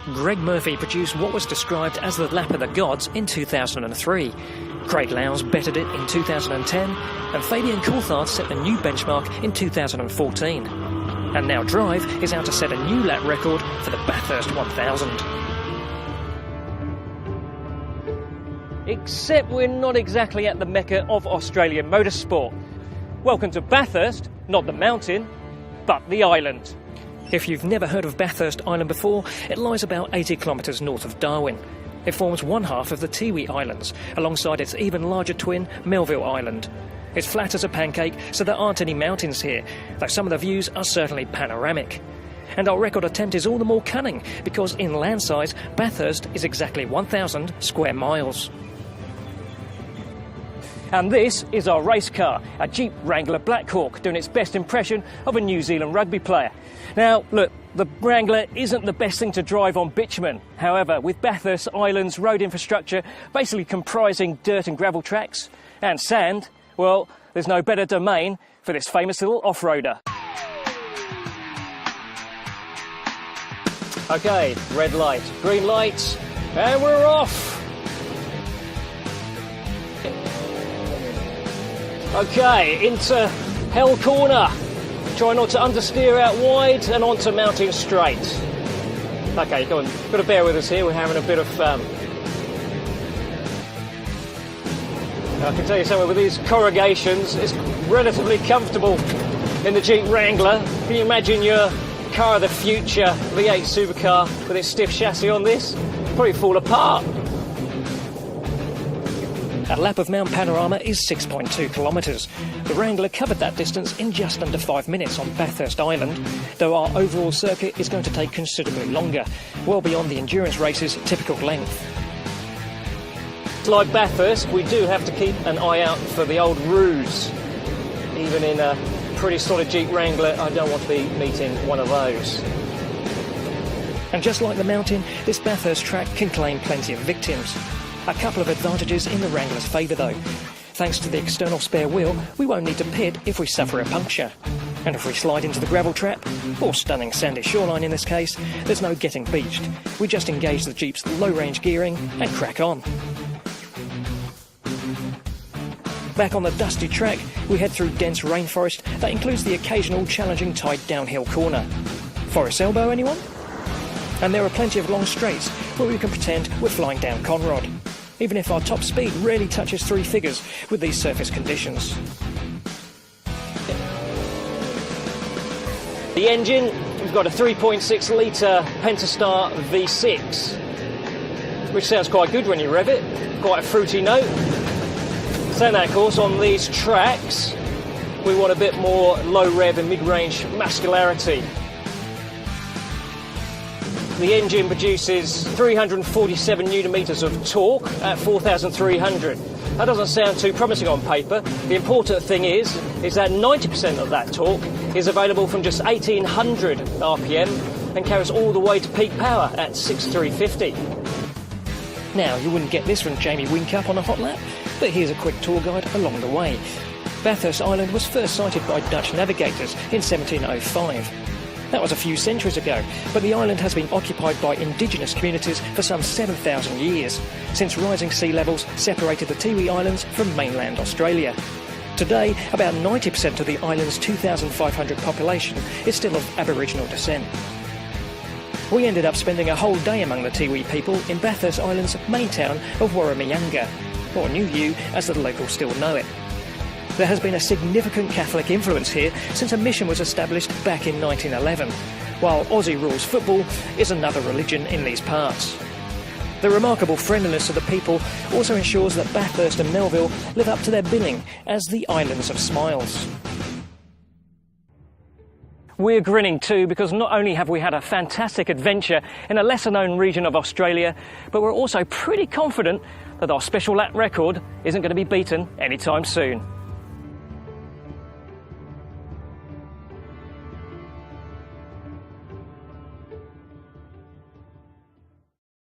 Greg Murphy produced what was described as the lap of the gods in 2003. Craig Lowes bettered it in 2010, and Fabian Coulthard set the new benchmark in 2014. And now Drive is out to set a new lap record for the Bathurst 1000. Except we're not exactly at the mecca of Australian motorsport. Welcome to Bathurst, not the mountain, but the island. If you've never heard of Bathurst Island before, it lies about 80 kilometres north of Darwin. It forms one half of the Tiwi Islands, alongside its even larger twin, Melville Island. It's flat as a pancake, so there aren't any mountains here, though some of the views are certainly panoramic. And our record attempt is all the more cunning, because in land size, Bathurst is exactly 1,000 square miles. And this is our race car, a Jeep Wrangler Black Hawk, doing its best impression of a New Zealand rugby player. Now, look, the Wrangler isn't the best thing to drive on bitumen. However, with Bathurst Island's road infrastructure basically comprising dirt and gravel tracks and sand, well, there's no better domain for this famous little off-roader. OK, red light, green light, and we're off! OK, into Hell Corner. Try not to understeer out wide and onto Mountain Straight. OK, go on, got to bear with us here, we're having a bit of fun. I can tell you something, with these corrugations, it's relatively comfortable in the Jeep Wrangler. Can you imagine your car of the future, V8 supercar, with its stiff chassis on this? Probably fall apart. A lap of Mount Panorama is 6.2 kilometres. The Wrangler covered that distance in just under 5 minutes on Bathurst Island, though our overall circuit is going to take considerably longer, well beyond the endurance race's typical length. Like Bathurst, we do have to keep an eye out for the old roos. Even in a pretty solid Jeep Wrangler, I don't want to be meeting one of those. And just like the mountain, this Bathurst track can claim plenty of victims. A couple of advantages in the Wrangler's favour though. Thanks to the external spare wheel, we won't need to pit if we suffer a puncture. And if we slide into the gravel trap, or stunning sandy shoreline in this case, there's no getting beached. We just engage the Jeep's low-range gearing and crack on. Back on the dusty track, we head through dense rainforest that includes the occasional challenging tight downhill corner. Forest Elbow, anyone? And there are plenty of long straights where we can pretend we're flying down Conrod, even if our top speed rarely touches 3 figures with these surface conditions. The engine, we've got a 3.6 litre Pentastar V6, which sounds quite good when you rev it, quite a fruity note. Saying that, of course, on these tracks, we want a bit more low rev and mid-range muscularity. The engine produces 347 newton-metres of torque at 4,300. That doesn't sound too promising on paper. The important thing is that 90% of that torque is available from just 1,800 RPM and carries all the way to peak power at 6,350. Now, you wouldn't get this from Jamie Whincup on a hot lap, but here's a quick tour guide along the way. Bathurst Island was first sighted by Dutch navigators in 1705. That was a few centuries ago, but the island has been occupied by indigenous communities for some 7,000 years, since rising sea levels separated the Tiwi Islands from mainland Australia. Today, about 90% of the island's 2,500 population is still of Aboriginal descent. We ended up spending a whole day among the Tiwi people in Bathurst Island's main town of Warramayunga, or New U as the locals still know it. There has been a significant Catholic influence here since a mission was established back in 1911, while Aussie rules football is another religion in these parts. The remarkable friendliness of the people also ensures that Bathurst and Melville live up to their billing as the Islands of Smiles. We're grinning too because not only have we had a fantastic adventure in a lesser-known region of Australia, but we're also pretty confident that our special lap record isn't going to be beaten anytime soon.